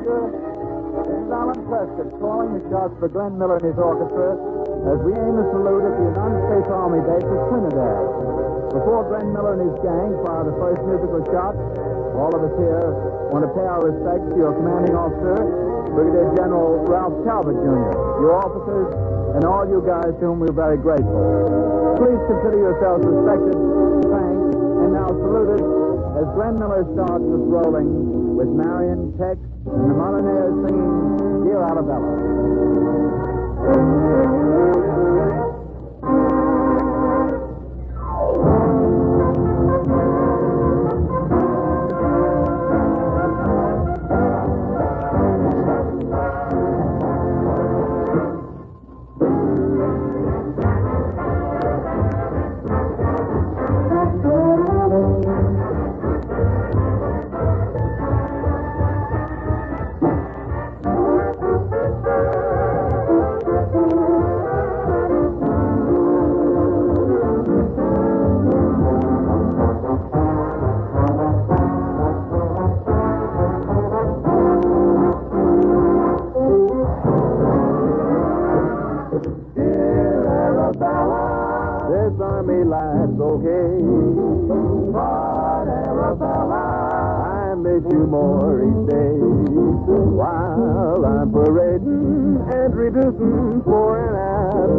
Orchestra. And Alan Prescott calling the shots for Glenn Miller and his orchestra as we aim a salute at the United States Army base at Trinidad. Before Glenn Miller and his gang fire the first musical shot, all of us here want to pay our respects to your commanding officer, Brigadier General Ralph Talbot, Jr., your officers, and all you guys to whom we're very grateful. Please consider yourselves respected, thanked, and now saluted as Glenn Miller starts us rolling with Marion, Tex, and the Molinairs singing Dear Arabella. Army life's okay, but Arabella, I miss you more each day. While I'm parading and reducing for an ass,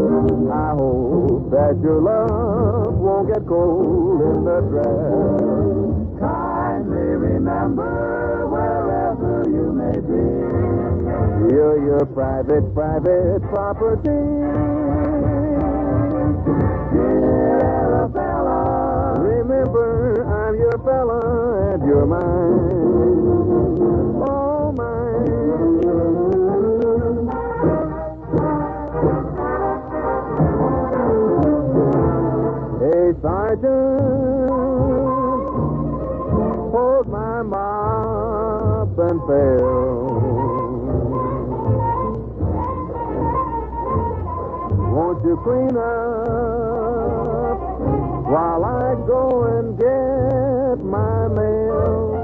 I hope that your love won't get cold in the dress. Kindly remember wherever you may be, you're your private property. Dear Arabella, remember I'm your fella and you're mine. Oh, mine. Hey, Sergeant, hold my mop and pail. Won't you clean up while I go and get my mail?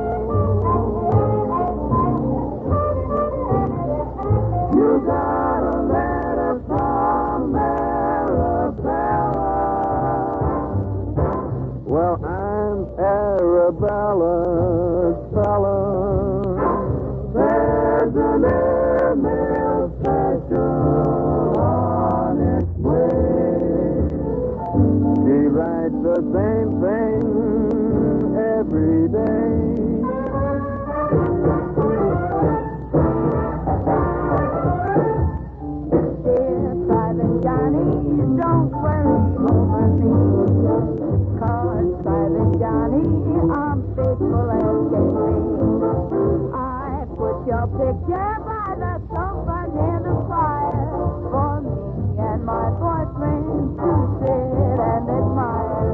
You got a letter from Arabella. Well, I'm Arabella's fella. There's an airmail special on its way. She writes the same thing every day. Dear Private Johnny, don't worry over me, 'cause Private Johnny, I'm faithful as can be. I put your picture by the sofa near the fire for me and my boyfriend to sit and admire.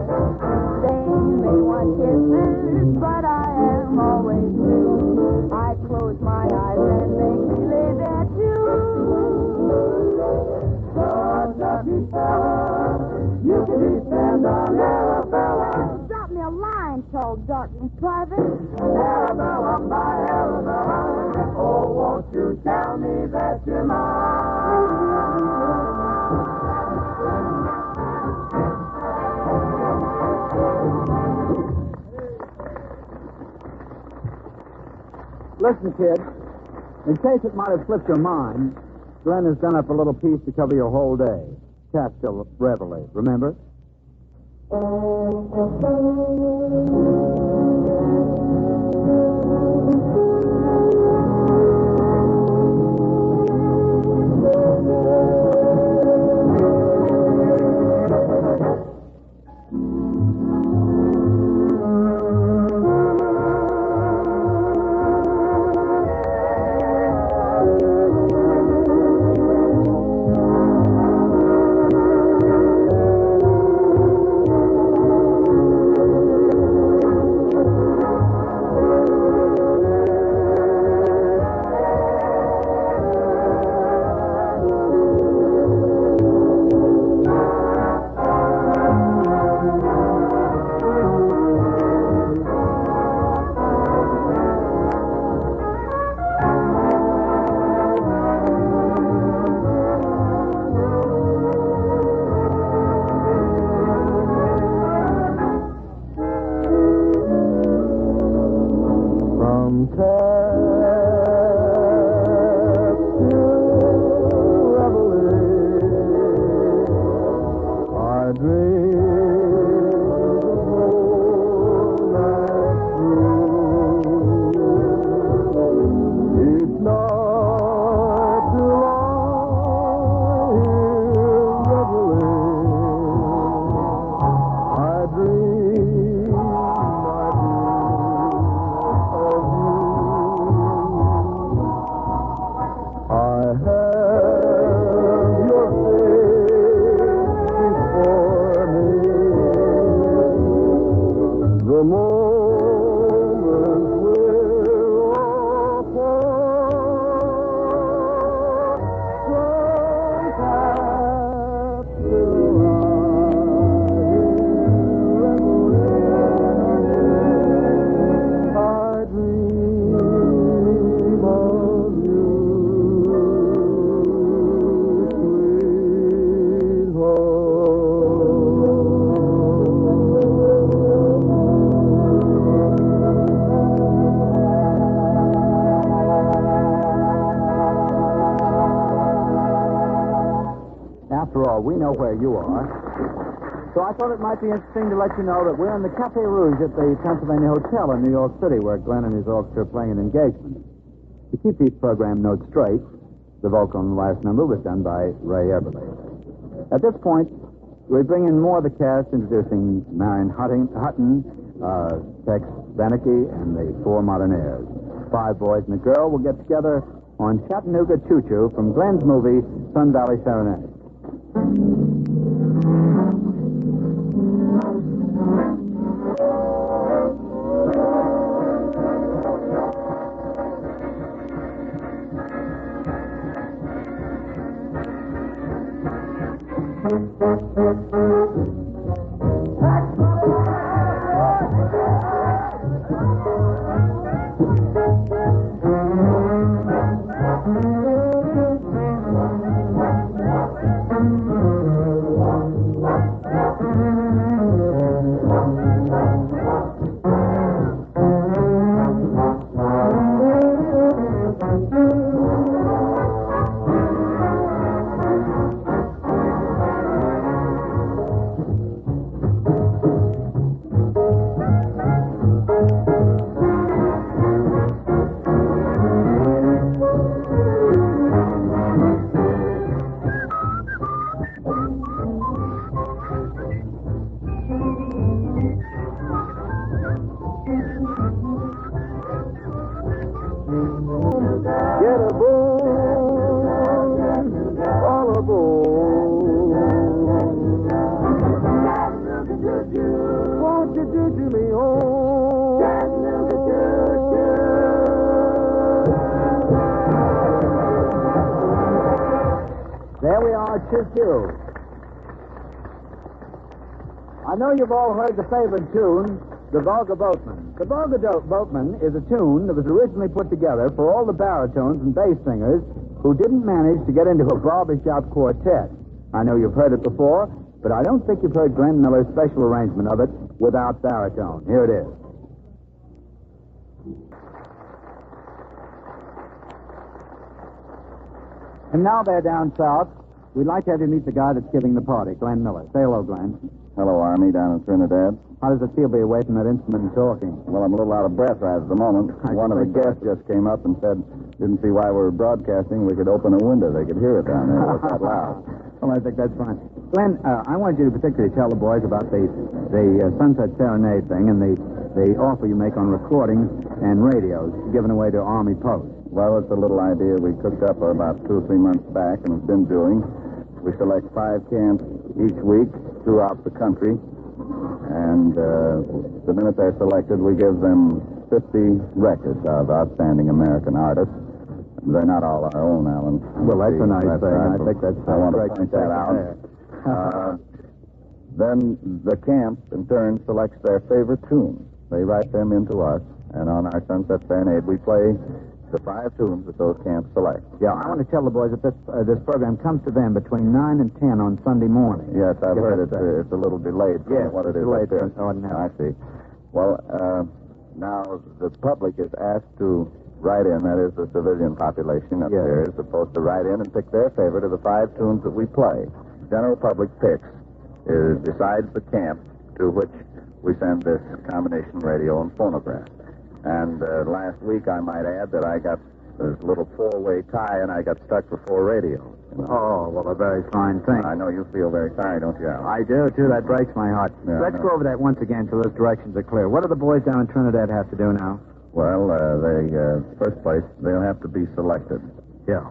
They may want kisses, but I am always blue. I close my eyes and make believe that you. So, lucky fella, you can depend on Arabella. Drop me a line, tall darkness private. Arabella, my Arabella, oh, won't you tell me that you're mine? Listen, kid, in case it might have slipped your mind, Glenn has done up a little piece to cover your whole day. Capsule Reveille, remember? After all, we know where you are. So I thought it might be interesting to let you know that we're in the Cafe Rouge at the Pennsylvania Hotel in New York City, where Glenn and his orchestra are playing an engagement. To keep these program notes straight, the vocal on the last number was done by Ray Eberly. At this point, we bring in more of the cast, introducing Marion Hutton, Tex Beneke, and the Four Modernaires. 5 boys and a girl will get together on Chattanooga Choo Choo from Glenn's movie Sun Valley Serenade. There we are, Choo-Choo. I know you've all heard the favorite tune, The Vulgar Boatman. The Vulgar Boatman is a tune that was originally put together for all the baritones and bass singers who didn't manage to get into a barbershop quartet. I know you've heard it before, but I don't think you've heard Glenn Miller's special arrangement of it without baritone. Here it is. And now they're down south. We'd like to have you meet the guy that's giving the party, Glenn Miller. Say hello, Glenn. Hello, Army, down in Trinidad. How does it feel to be away from that instrument and talking? Well, I'm a little out of breath right at the moment. One of the guests just came up and said, didn't see why we were broadcasting. We could open a window. They could hear it down there. It was that loud. Well, I think that's fine. Glenn, I wanted you to particularly tell the boys about the Sunset Serenade thing and the offer you make on recordings and radios given away to Army posts. Well, it's a little idea we cooked up about 2 or 3 months back and have been doing. We select 5 camps each week throughout the country. And the minute they're selected, we give them 50 records of outstanding American artists. They're not all our own, Alan. Well, that's a nice thing. I think that's I want to point that out. Then the camp, in turn, selects their favorite tunes. They write them into us, and on our Sunset Serenade, we play the 5 tunes that those camps select. Yeah, I want to tell the boys that this program comes to them between 9 and 10 on Sunday morning. Yes, I've heard it's a little delayed from what it is delayed up there. ordinary. I see. Well, now the public is asked to write in, that is the civilian population up there is supposed to write in and pick their favorite of the 5 tunes that we play. General public picks decides the camp to which we send this combination radio and phonograph. And last week, I might add that I got this little 4-way tie, and I got stuck for 4 radios. You know? Oh, well, a very fine thing. I know you feel very sorry, don't you, Al? I do, too. That breaks my heart. Yeah, Let's go over that once again so those directions are clear. What do the boys down in Trinidad have to do now? Well, first place, they'll have to be selected. Yeah.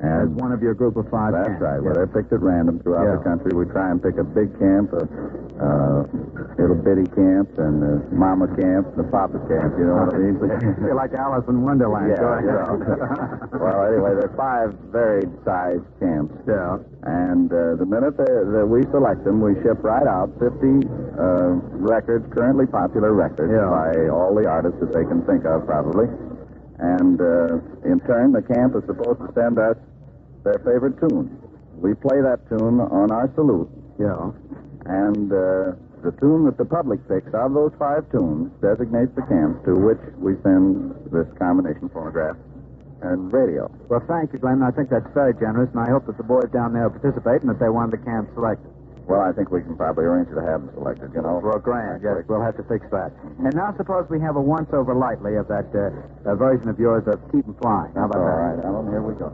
As one of your group of 5 That's camps. right. Well, they're picked at random throughout the country. We try and pick a big camp, a little bitty camp, and the mama camp, the papa camp. You know what I mean? You're like Alice in Wonderland. Yeah. Well, anyway, there are 5 varied sized camps. Yeah. And the minute that we select them, we ship right out 50 records, currently popular records, by all the artists that they can think of, probably. And in turn, the camp is supposed to send us their favorite tune. We play that tune on our salute. Yeah. And the tune that the public picks of those 5 tunes designates the camp to which we send this combination phonograph and radio. Well, thank you, Glenn. I think that's very generous, and I hope that the boys down there participate and that they want the camp selected. Well, I think we can probably arrange to have them selected, you know. For a grand, yes. We'll have to fix that. And now suppose we have a once-over lightly of that version of yours of Keep 'em Flying. How about all that? All right, Alan, here we go.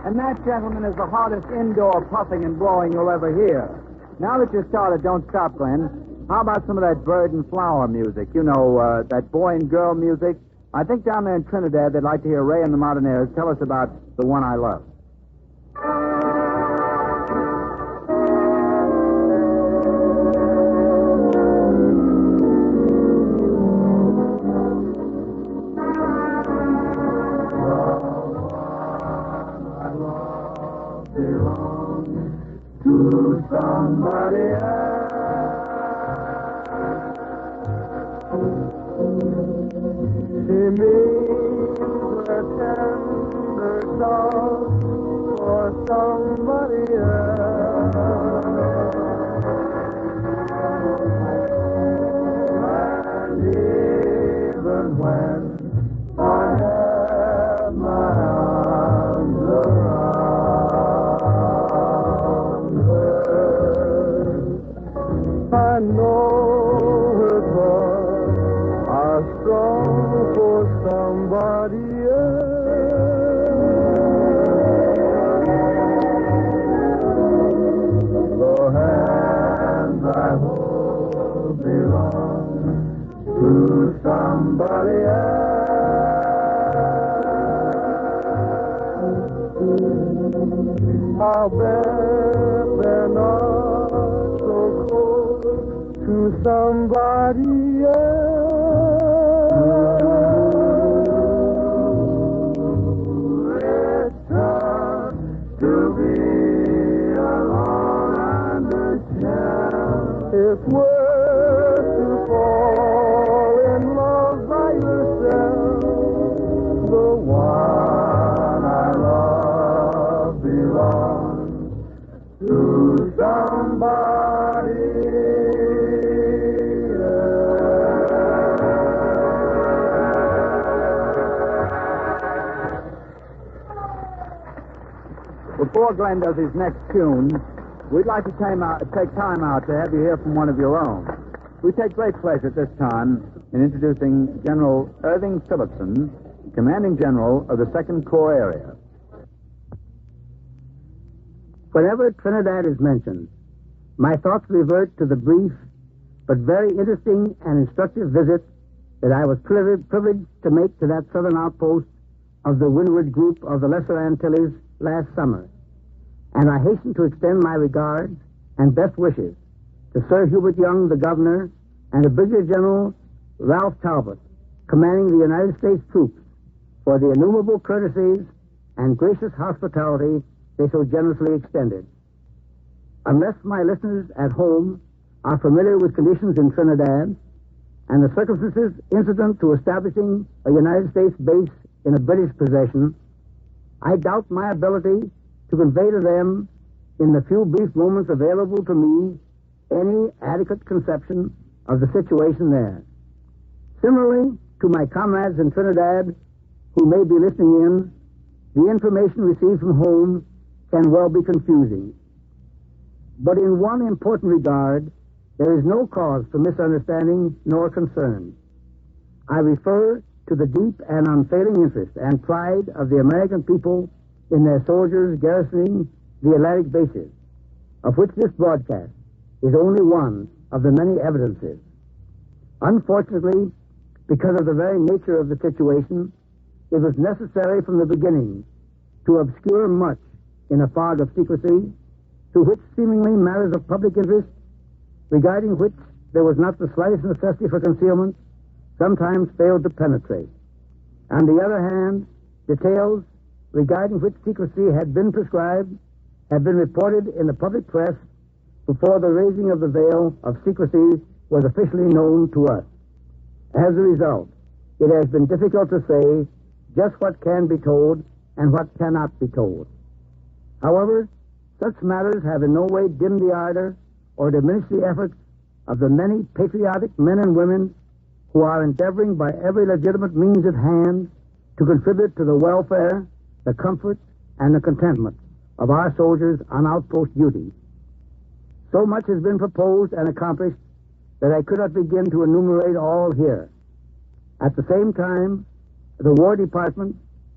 And that, gentlemen, is the hardest indoor puffing and blowing you'll ever hear. Now that you're started, don't stop, Glenn. How about some of that bird and flower music? You know, that boy and girl music? I think down there in Trinidad they'd like to hear Ray and the Martinez tell us about The One I Love. Somebody else. She means a tender song for somebody else. And even when I have my arms around I know her thoughts are strong for somebody else. The hands I hold belong to somebody else. I'll bet they're not so cold to somebody else. it were to fall in love by yourself, the one I love belongs to somebody else. Before Glenn does his next tune, we'd like to take time out to have you hear from one of your own. We take great pleasure at this time in introducing General Irving Phillipson, Commanding General of the 2nd Corps Area. Whenever Trinidad is mentioned, my thoughts revert to the brief but very interesting and instructive visit that I was privileged to make to that southern outpost of the Windward Group of the Lesser Antilles last summer. And I hasten to extend my regards and best wishes to Sir Hubert Young, the governor, and to Brigadier General Ralph Talbot, commanding the United States troops, for the innumerable courtesies and gracious hospitality they so generously extended. Unless my listeners at home are familiar with conditions in Trinidad and the circumstances incident to establishing a United States base in a British possession, I doubt my ability to convey to them, in the few brief moments available to me, any adequate conception of the situation there. Similarly to my comrades in Trinidad who may be listening in, the information received from home can well be confusing. But in one important regard, there is no cause for misunderstanding nor concern. I refer to the deep and unfailing interest and pride of the American people in their soldiers garrisoning the Atlantic bases, of which this broadcast is only one of the many evidences. Unfortunately, because of the very nature of the situation, it was necessary from the beginning to obscure much in a fog of secrecy, through which seemingly matters of public interest, regarding which there was not the slightest necessity for concealment, sometimes failed to penetrate. On the other hand, details regarding which secrecy had been prescribed had been reported in the public press before the raising of the veil of secrecy was officially known to us. As a result, it has been difficult to say just what can be told and what cannot be told. However, such matters have in no way dimmed the ardor or diminished the efforts of the many patriotic men and women who are endeavoring by every legitimate means at hand to contribute to the welfare, the comfort, and the contentment of our soldiers on outpost duty. So much has been proposed and accomplished that I could not begin to enumerate all here. At the same time, the War Department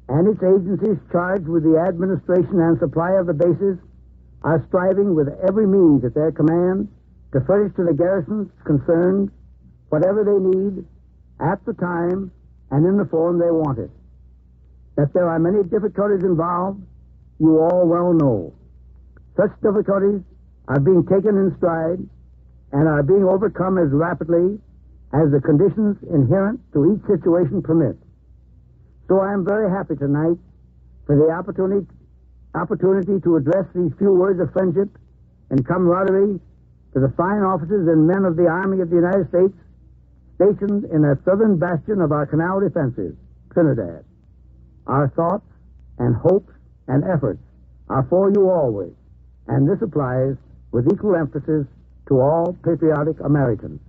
and its agencies charged with the administration and supply of the bases are striving with every means at their command to furnish to the garrisons concerned whatever they need at the time and in the form they want it. That there are many difficulties involved, you all well know. Such difficulties are being taken in stride and are being overcome as rapidly as the conditions inherent to each situation permit. So I am very happy tonight for the opportunity to address these few words of friendship and camaraderie to the fine officers and men of the Army of the United States stationed in that southern bastion of our canal defenses, Trinidad. Our thoughts and hopes and efforts are for you always, and this applies with equal emphasis to all patriotic Americans.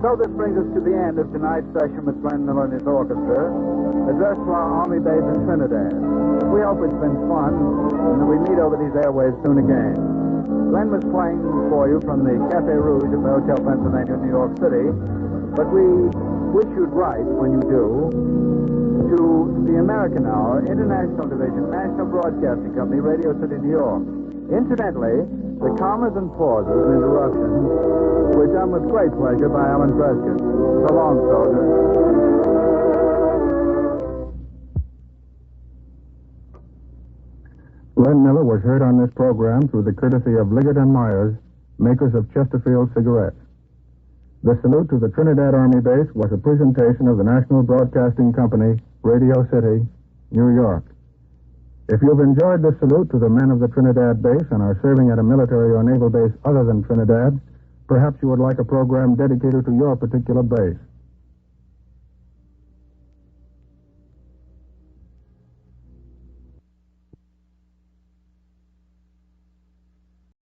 So this brings us to the end of tonight's session with Glenn Miller and his orchestra, addressed to our Army base in Trinidad. We hope it's been fun and that we meet over these airwaves soon again. Glenn was playing for you from the Cafe Rouge at the Hotel Pennsylvania, New York City, but we wish you'd write, when you do, to the American Hour, International Division, National Broadcasting Company, Radio City, New York. Incidentally, the commas and pauses and interruptions were done with great pleasure by Alan Prescott. So long, soldier. Glenn Miller was heard on this program through the courtesy of Liggett and Myers, makers of Chesterfield cigarettes. The salute to the Trinidad Army Base was a presentation of the National Broadcasting Company, Radio City, New York. If you've enjoyed this salute to the men of the Trinidad base and are serving at a military or naval base other than Trinidad, perhaps you would like a program dedicated to your particular base.